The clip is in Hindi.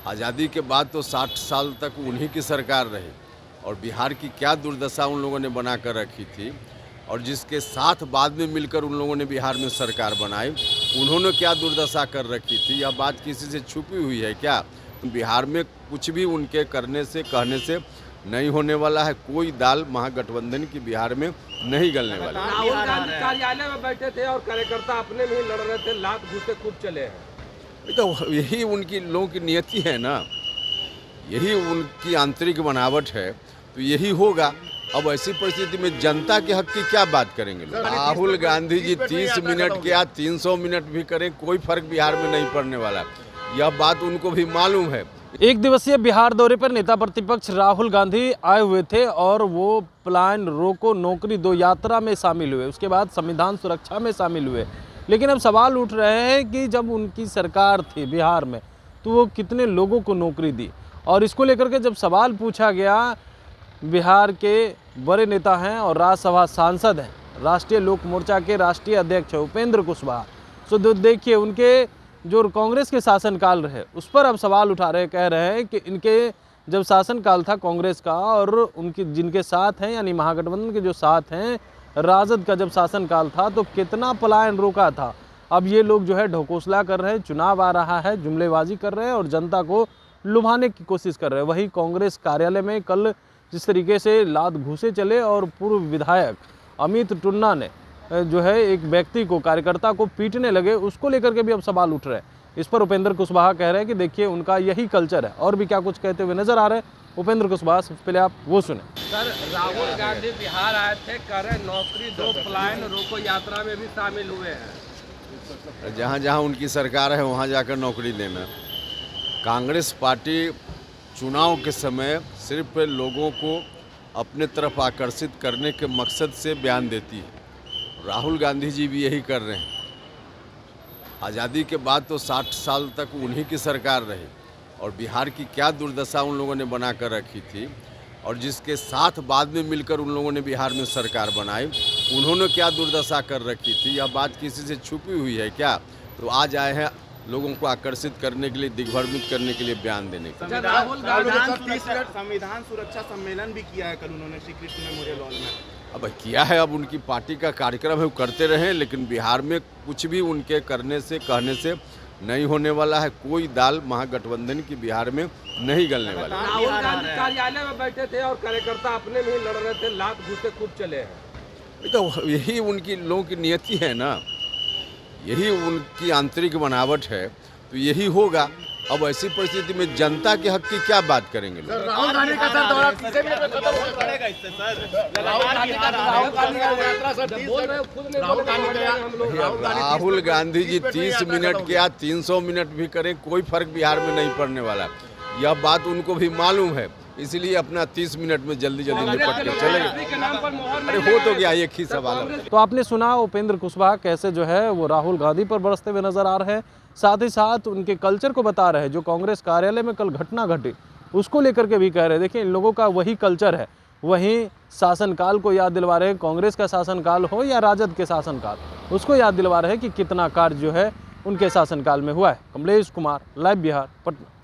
आज़ादी के बाद तो 60 साल तक उन्हीं की सरकार रही और बिहार की क्या दुर्दशा उन लोगों ने बना कर रखी थी और जिसके साथ बाद में मिलकर उन लोगों ने बिहार में सरकार बनाई, उन्होंने क्या दुर्दशा कर रखी थी, यह बात किसी से छुपी हुई है क्या? बिहार में कुछ भी उनके करने से कहने से नहीं होने वाला है। कोई दाल महागठबंधन की बिहार में नहीं गलने वाली। राहुल गांधी कार्यालय में बैठे थे और कार्यकर्ता अपने में ही लड़ रहे थे, लात घूसे खूब चले हैं। तो यही उनकी लोगों की नियति है ना, यही उनकी आंतरिक बनावट है, तो यही होगा। अब ऐसी परिस्थिति में जनता के हक की क्या बात करेंगे लोग? राहुल गांधी जी 30 मिनट के या 300 मिनट भी करें, कोई फर्क बिहार में नहीं पड़ने वाला, यह बात उनको भी मालूम है। एक दिवसीय बिहार दौरे पर नेता प्रतिपक्ष राहुल गांधी आए हुए थे और वो पलायन रोको नौकरी दो यात्रा में शामिल हुए, उसके बाद संविधान सुरक्षा में शामिल हुए। लेकिन अब सवाल उठ रहे हैं कि जब उनकी सरकार थी बिहार में तो वो कितने लोगों को नौकरी दी, और इसको लेकर के जब सवाल पूछा गया, बिहार के बड़े नेता हैं और राज्यसभा सांसद हैं, राष्ट्रीय लोक मोर्चा के राष्ट्रीय अध्यक्ष उपेंद्र कुशवाहा, तो देखिए उनके जो कांग्रेस के शासनकाल रहे उस पर अब सवाल उठा रहे, कह रहे हैं कि इनके जब शासनकाल था कांग्रेस का और उनकी जिनके साथ हैं यानी महागठबंधन के जो साथ हैं राजद का जब शासनकाल था तो कितना पलायन रोका था। अब ये लोग जो है ढकोसला कर रहे हैं, चुनाव आ रहा है, जुमलेबाजी कर रहे हैं और जनता को लुभाने की कोशिश कर रहे हैं। वहीं कांग्रेस कार्यालय में कल जिस तरीके से लात घूसे चले और पूर्व विधायक अमित टुन्ना ने जो है एक व्यक्ति को, कार्यकर्ता को पीटने लगे, उसको लेकर के भी अब सवाल उठ रहे हैं। इस पर उपेंद्र कुशवाहा कह रहे हैं कि देखिए उनका यही कल्चर है, और भी क्या कुछ कहते हुए नजर आ रहे हैं उपेंद्र कुशवाहा। सबसे पहले आप वो सुने। सर, राहुल गांधी बिहार आए थे, कह रहे नौकरी दो, पलायन रोको यात्रा में भी शामिल हुए हैं। जहाँ जहाँ उनकी सरकार है वहाँ जाकर नौकरी लेना। कांग्रेस पार्टी चुनाव के समय सिर्फ लोगों को अपने तरफ आकर्षित करने के मकसद से बयान देती है। राहुल गांधी जी भी यही कर रहे हैं। आज़ादी के बाद तो 60 साल तक उन्हीं की सरकार रही और बिहार की क्या दुर्दशा उन लोगों ने बना कर रखी थी और जिसके साथ बाद में मिलकर उन लोगों ने बिहार में सरकार बनाई, उन्होंने क्या दुर्दशा कर रखी थी, यह बात किसी से छुपी हुई है क्या? तो आज आए हैं लोगों को आकर्षित करने के लिए, दिग्भ्रमित करने के लिए बयान देने के लिए। राहुल गांधी संविधान सुरक्षा सम्मेलन भी किया है कल उन्होंने श्री कृष्ण मेमोरियल हॉल में। अब किया है, अब उनकी पार्टी का कार्यक्रम है, वो करते रहे, लेकिन बिहार में कुछ भी उनके करने से कहने से नहीं होने वाला है। कोई दाल महागठबंधन की बिहार में नहीं गलने वाली। राहुल गांधी कार्यालय में बैठे थे और कार्यकर्ता अपने में ही लड़ रहे थे, लात घूसे खूब चले हैं। तो यही उनकी लोगों की नियति है ना, यही उनकी आंतरिक बनावट है, तो यही होगा। अब ऐसी परिस्थिति में जनता के हक की क्या बात करेंगे लोग? राहुल गांधी का सर दौरा किसी भी खत्म हो पड़ेगा इससे सर। राहुल गांधी जी 30 मिनट के या 300 मिनट भी करें, कोई फर्क बिहार में नहीं पड़ने वाला, यह बात उनको भी मालूम है। इसलिए अपना 30 मिनट में जल्दी निपट के चले गए। अरे हो तो गया, एक ही सवाल। तो आपने सुना उपेंद्र कुशवाहा कैसे जो है वो राहुल गांधी पर बरसते हुए नजर आ रहे हैं, साथ ही साथ उनके कल्चर को बता रहे हैं। जो कांग्रेस कार्यालय में कल घटना घटी उसको लेकर के भी कह रहे हैं, देखिए इन लोगों का वही कल्चर है। वहीं शासनकाल को याद दिलवा रहे हैं, कांग्रेस का शासनकाल हो या राजद के शासनकाल, उसको याद दिलवा रहे हैं कि कितना कार्य जो है उनके शासनकाल में हुआ है। कमलेश कुमार, लाइव बिहार, पटना।